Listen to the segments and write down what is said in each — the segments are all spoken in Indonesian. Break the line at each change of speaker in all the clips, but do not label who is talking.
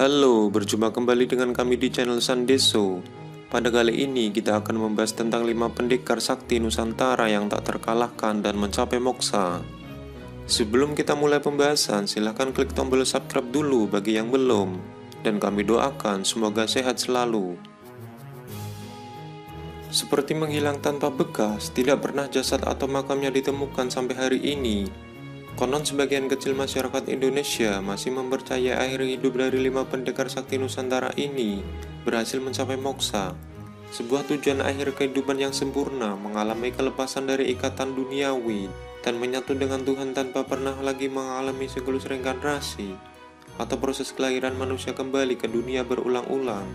Halo, berjumpa kembali dengan kami di channel Sandeso. Pada kali ini kita akan membahas tentang 5 pendekar sakti Nusantara yang tak terkalahkan dan mencapai moksa. Sebelum kita mulai pembahasan, silahkan klik tombol subscribe dulu bagi yang belum. Dan kami doakan semoga sehat selalu. Seperti menghilang tanpa bekas, tidak pernah jasad atau makamnya ditemukan sampai hari ini. Konon sebagian kecil masyarakat Indonesia masih mempercayai akhir hidup dari 5 pendekar sakti Nusantara ini berhasil mencapai moksa, sebuah tujuan akhir kehidupan yang sempurna, mengalami kelepasan dari ikatan duniawi dan menyatu dengan Tuhan tanpa pernah lagi mengalami siklus reinkarnasi atau proses kelahiran manusia kembali ke dunia berulang-ulang.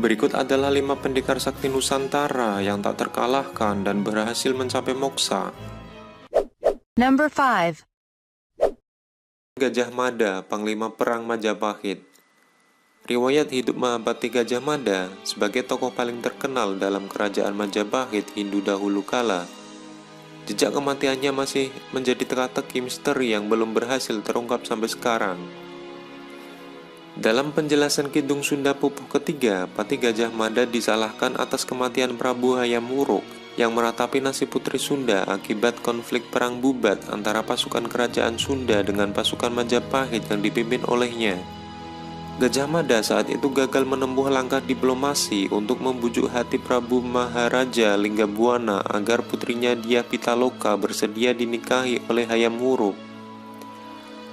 Berikut adalah 5 pendekar sakti Nusantara yang tak terkalahkan dan berhasil mencapai moksa.
Number 5.
Gajah Mada, Panglima Perang Majapahit. Riwayat hidup Mahabharata Gajah Mada sebagai tokoh paling terkenal dalam kerajaan Majapahit Hindu dahulu kala. Jejak kematiannya masih menjadi teka-teki misteri yang belum berhasil terungkap sampai sekarang. Dalam penjelasan Kidung Sunda Pupuh ketiga, Pati Gajah Mada disalahkan atas kematian Prabu Hayam Wuruk yang meratapi nasib putri Sunda akibat konflik perang bubat antara pasukan kerajaan Sunda dengan pasukan Majapahit yang dipimpin olehnya. Gajah Mada saat itu gagal menempuh langkah diplomasi untuk membujuk hati Prabu Maharaja Linggabuana agar putrinya Dyah Pitaloka bersedia dinikahi oleh Hayam Wuruk.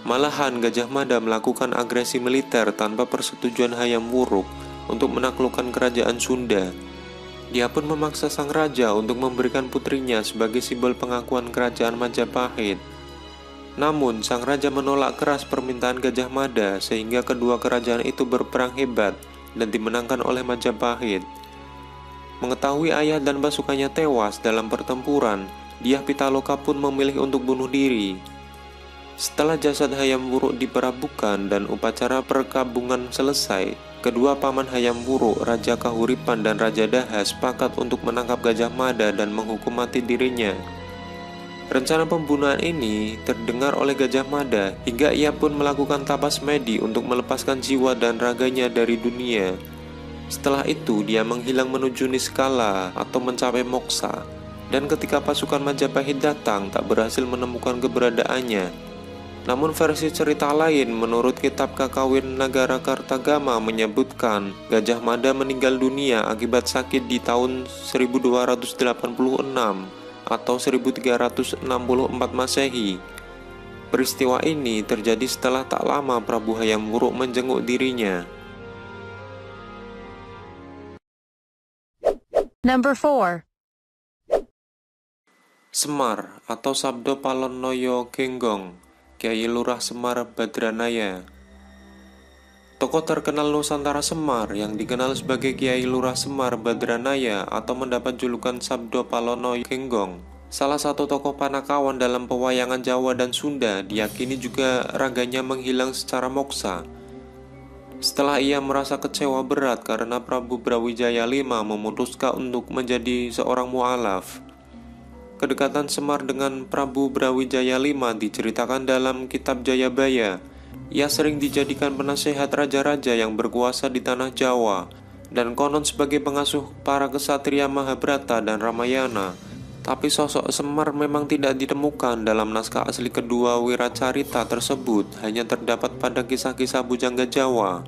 Malahan Gajah Mada melakukan agresi militer tanpa persetujuan Hayam Wuruk untuk menaklukkan kerajaan Sunda. Dia pun memaksa sang raja untuk memberikan putrinya sebagai simbol pengakuan kerajaan Majapahit. Namun, sang raja menolak keras permintaan Gajah Mada sehingga kedua kerajaan itu berperang hebat dan dimenangkan oleh Majapahit. Mengetahui ayah dan pasukannya tewas dalam pertempuran, Dyah Pitaloka pun memilih untuk bunuh diri. Setelah jasad Hayam Wuruk diperabukan dan upacara perkabungan selesai, kedua paman Hayam Wuruk, Raja Kahuripan dan Raja Daha sepakat untuk menangkap Gajah Mada dan menghukum mati dirinya. Rencana pembunuhan ini terdengar oleh Gajah Mada hingga ia pun melakukan tapas medi untuk melepaskan jiwa dan raganya dari dunia. Setelah itu dia menghilang menuju Niskala atau mencapai moksa, dan ketika pasukan Majapahit datang tak berhasil menemukan keberadaannya. Namun versi cerita lain menurut kitab Kakawin Nagara Kartagama menyebutkan Gajah Mada meninggal dunia akibat sakit di tahun 1286 atau 1364 Masehi. Peristiwa ini terjadi setelah tak lama Prabu Hayam Wuruk menjenguk dirinya.
Number 4.
Semar atau Sabdo Palonoyo Genggong, Kyai Lurah Semar Badranaya. Tokoh terkenal Nusantara Semar yang dikenal sebagai Kyai Lurah Semar Badranaya atau mendapat julukan Sabdo Palonoyo Genggong, salah satu tokoh Panakawan dalam pewayangan Jawa dan Sunda, diyakini juga raganya menghilang secara moksa. Setelah ia merasa kecewa berat karena Prabu Brawijaya V memutuskan untuk menjadi seorang mu'alaf. Kedekatan Semar dengan Prabu Brawijaya V diceritakan dalam kitab Jayabaya. Ia sering dijadikan penasehat raja-raja yang berkuasa di tanah Jawa, dan konon sebagai pengasuh para kesatria Mahabharata dan Ramayana. Tapi sosok Semar memang tidak ditemukan dalam naskah asli kedua Wiracarita tersebut, hanya terdapat pada kisah-kisah Bujangga Jawa.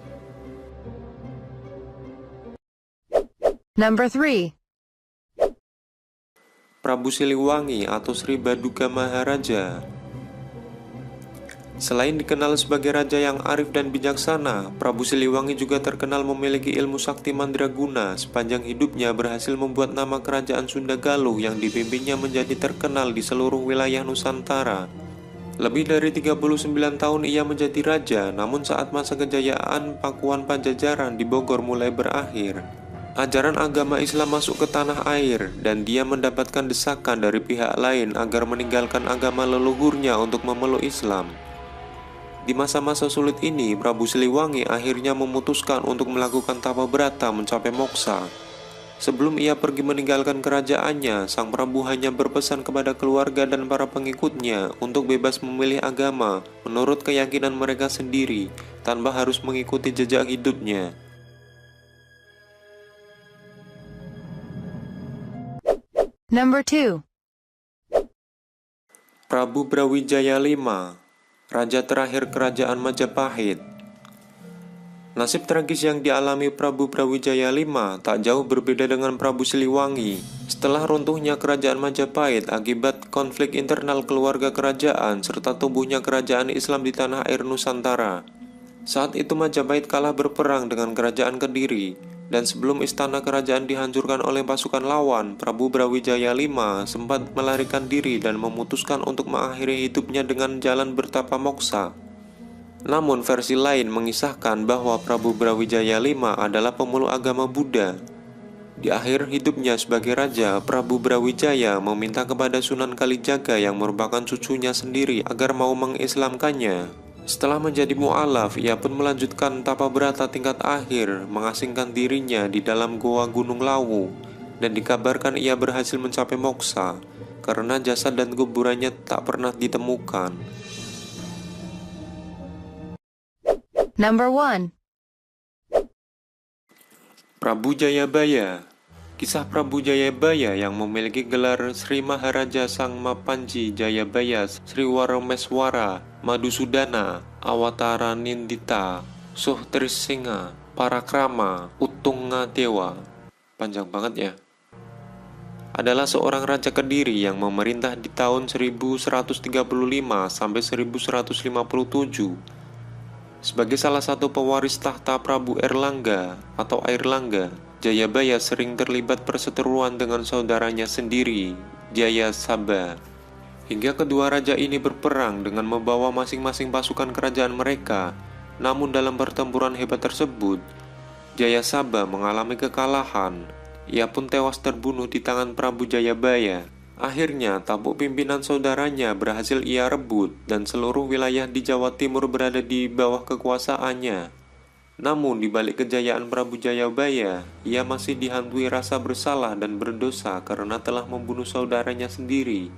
Number 3.
Prabu Siliwangi atau Sri Baduga Maharaja. Selain dikenal sebagai raja yang arif dan bijaksana, Prabu Siliwangi juga terkenal memiliki ilmu sakti mandraguna. Sepanjang hidupnya berhasil membuat nama kerajaan Sunda Galuh yang dipimpinnya menjadi terkenal di seluruh wilayah Nusantara. Lebih dari 39 tahun ia menjadi raja, namun saat masa kejayaan Pakuan Pajajaran di Bogor mulai berakhir, ajaran agama Islam masuk ke tanah air dan dia mendapatkan desakan dari pihak lain agar meninggalkan agama leluhurnya untuk memeluk Islam. Di masa-masa sulit ini, Prabu Siliwangi akhirnya memutuskan untuk melakukan tapa brata mencapai moksa. Sebelum ia pergi meninggalkan kerajaannya, Sang Prabu hanya berpesan kepada keluarga dan para pengikutnya untuk bebas memilih agama menurut keyakinan mereka sendiri, tanpa harus mengikuti jejak hidupnya.
Number 2.
Prabu Brawijaya V, raja terakhir kerajaan Majapahit. Nasib tragis yang dialami Prabu Brawijaya V tak jauh berbeda dengan Prabu Siliwangi. Setelah runtuhnya kerajaan Majapahit akibat konflik internal keluarga kerajaan serta tumbuhnya kerajaan Islam di tanah air Nusantara. Saat itu Majapahit kalah berperang dengan kerajaan Kediri, dan sebelum istana kerajaan dihancurkan oleh pasukan lawan, Prabu Brawijaya V sempat melarikan diri dan memutuskan untuk mengakhiri hidupnya dengan jalan bertapa moksa. Namun versi lain mengisahkan bahwa Prabu Brawijaya V adalah pemeluk agama Buddha. Di akhir hidupnya sebagai raja, Prabu Brawijaya meminta kepada Sunan Kalijaga yang merupakan cucunya sendiri agar mau mengislamkannya. Setelah menjadi mu'alaf, ia pun melanjutkan tapa berata tingkat akhir, mengasingkan dirinya di dalam goa Gunung Lawu, dan dikabarkan ia berhasil mencapai moksa karena jasad dan kuburannya tak pernah ditemukan.
Number 1.
Prabu Jayabaya. Kisah Prabu Jayabaya yang memiliki gelar Sri Maharaja Sang Mapanji Jayabaya Sri Warameswara Madusudana Awatara Nindita Suhtrisingha Parakrama Uttunga Dewa, panjang banget ya, adalah seorang raja Kediri yang memerintah di tahun 1135 sampai 1157. Sebagai salah satu pewaris tahta Prabu Erlangga atau Airlangga, Jayabaya sering terlibat perseteruan dengan saudaranya sendiri, Jayasabha. Hingga kedua raja ini berperang dengan membawa masing-masing pasukan kerajaan mereka. Namun dalam pertempuran hebat tersebut, Jayasabha mengalami kekalahan. Ia pun tewas terbunuh di tangan Prabu Jayabaya. Akhirnya, tampuk pimpinan saudaranya berhasil ia rebut dan seluruh wilayah di Jawa Timur berada di bawah kekuasaannya. Namun, di balik kejayaan Prabu Jayabaya, ia masih dihantui rasa bersalah dan berdosa karena telah membunuh saudaranya sendiri.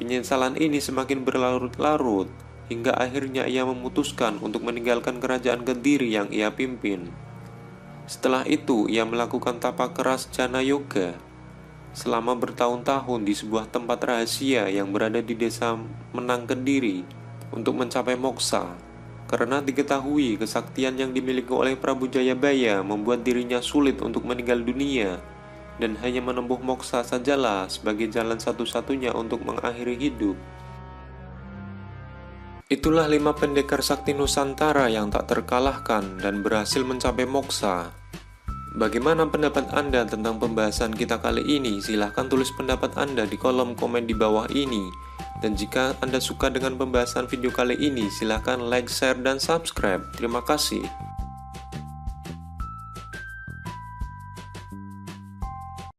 Penyesalan ini semakin berlarut-larut, hingga akhirnya ia memutuskan untuk meninggalkan kerajaan Kediri yang ia pimpin. Setelah itu, ia melakukan tapa keras jana yoga selama bertahun-tahun di sebuah tempat rahasia yang berada di desa Menang Kediri untuk mencapai moksa. Karena diketahui kesaktian yang dimiliki oleh Prabu Jayabaya membuat dirinya sulit untuk meninggal dunia, dan hanya menempuh moksa sajalah sebagai jalan satu-satunya untuk mengakhiri hidup. Itulah 5 pendekar sakti Nusantara yang tak terkalahkan dan berhasil mencapai moksa. Bagaimana pendapat Anda tentang pembahasan kita kali ini? Silahkan tulis pendapat Anda di kolom komen di bawah ini. Dan jika Anda suka dengan pembahasan video kali ini, silahkan like, share, dan subscribe. Terima kasih.